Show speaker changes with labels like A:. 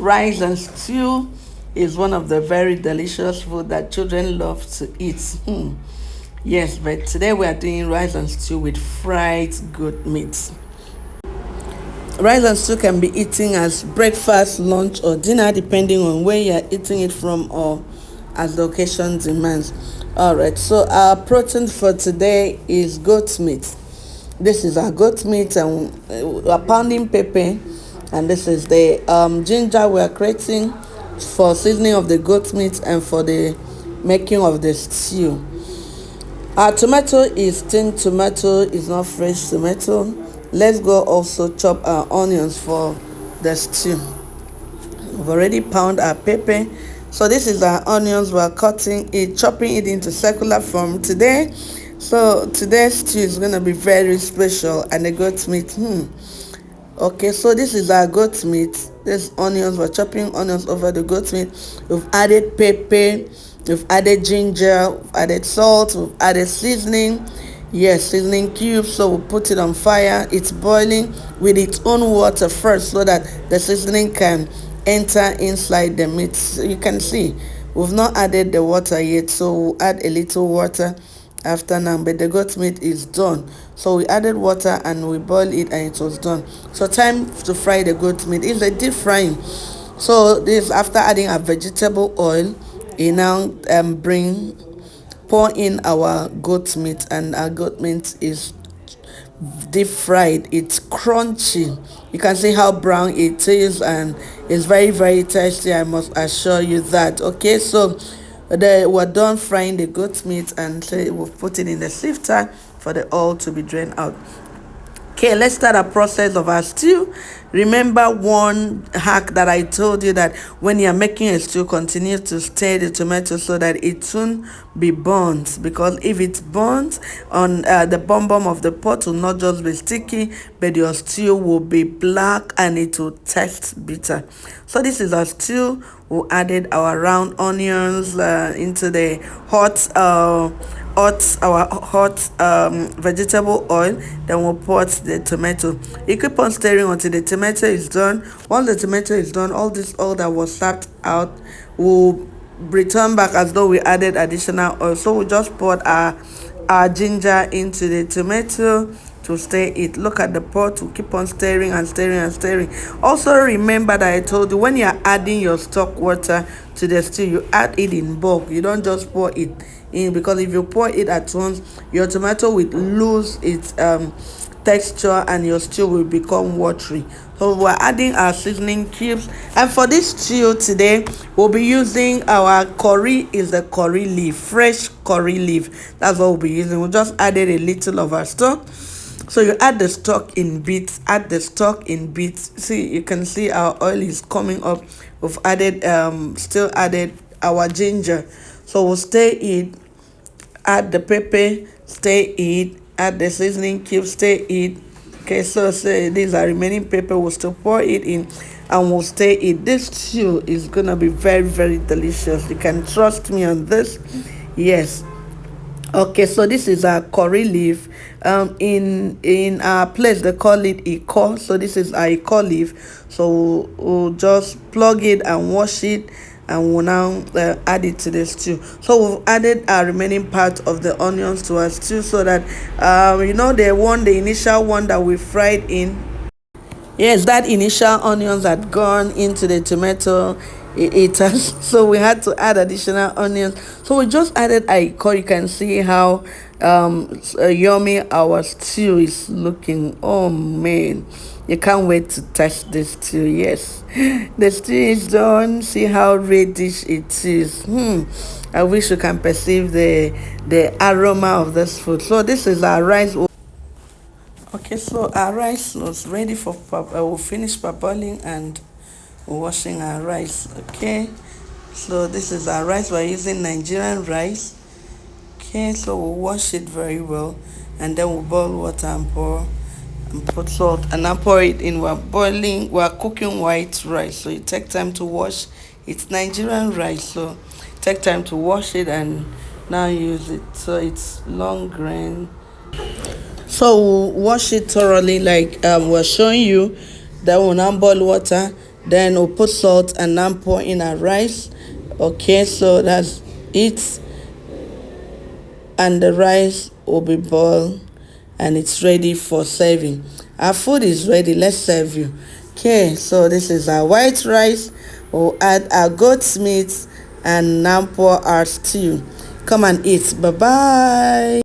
A: Rice and stew is one of the very delicious food that children love to eat. Yes, but today we are doing rice and stew with fried goat meat. Rice and stew can be eaten as breakfast, lunch, or dinner depending on where you are eating it from or as the occasion demands. Alright, so our protein for today is goat meat. This is our goat meat, and we're pounding pepper, and this is the ginger we are creating for seasoning of the goat meat and for the making of the stew. Our tomato is tinned tomato, is not fresh tomato. Let's go also chop our onions for the stew. We've already pound our pepper. So this is our onions. We're cutting it, chopping it into circular form today. So today's stew is going to be very special, and the goat meat. Okay, so this is our goat meat. This onions, we're chopping onions over the goat meat. We've added pepper, we've added ginger, we've added salt, we've added seasoning. Yes, seasoning cubes. So we'll put it on fire. It's boiling with its own water first so that the seasoning can enter inside the meat. So you can see we've not added the water yet, so we'll add a little water after now. But the goat meat is done, so we added water and we boiled it and it was done. So time to fry the goat meat. It's a deep frying. So this, after adding a vegetable oil, you now pour in our goat meat, and our goat meat is deep fried. It's crunchy. You can see how brown it is, and it's very, very tasty, I must assure you that. Okay, so we're done frying the goat meat, and so we'll put it in the sifter for the oil to be drained out. Okay, let's start a process of our stew. Remember one hack that I told you, that when you're making a stew, continue to stir the tomato so that it soon be burnt, because if it's burnt on the bottom of the pot, will not just be sticky, but your stew will be black and it will taste bitter. So this is our stew. We added our round onions into the hot vegetable oil. Then we'll put the tomato. You keep on stirring until the tomato is done. Once the tomato is done, all this oil that was sapped out will return back as though we added additional oil. So we just poured our ginger into the tomato to stir it. Look at the pot. We keep on stirring and stirring and stirring. Also remember that I told you, when you're adding your stock water to the stew, you add it in bulk. You don't just pour it in, because if you pour it at once, your tomato will lose its texture and your stew will become watery. So we're adding our seasoning cubes, and for this stew today we'll be using our curry. Is the curry leaf, fresh curry leaf. That's what we'll be using. We just added a little of our stock. So you add the stock in bits, See, you can see our oil is coming up. We've added still added our ginger. So we'll stir it, add the pepper, stir it, add the seasoning cube, stir it. Okay, so these are remaining pepper. We'll still pour it in and we'll stir it. This stew is gonna be very, very delicious. You can trust me on this. Yes. Okay, so this is our curry leaf. In our place they call it iko. So this is our iko leaf. So we'll just plug it and wash it, and we'll now add it to the stew. So we've added our remaining part of the onions to our stew, so that the initial one that we fried in. Yes, that initial onions had gone into the tomato. It has, so we had to add additional onions. So we just added aiko. You can see how yummy our stew is looking. Oh man, you can't wait to taste this stew. Yes, the stew is done. See how reddish it is. I wish you can perceive the aroma of this food. So this is our rice. Okay, so our rice was ready for we'll finish parboiling and washing our rice. Okay, so this is our rice. We're using Nigerian rice. Okay, so we'll wash it very well, and then we'll boil water and put salt, and now pour it in. We're cooking white rice, so it take time to wash. It's Nigerian rice, so take time to wash it and now use it. So it's long grain. So we'll wash it thoroughly like we're showing you. Then we'll now boil water Then we'll put salt and now pour in our rice. Okay, so that's it. And the rice will be boiled and it's ready for serving. Our food is ready. Let's serve you. Okay, so this is our white rice. We'll add our goat's meat and now pour our stew. Come and eat. Bye bye.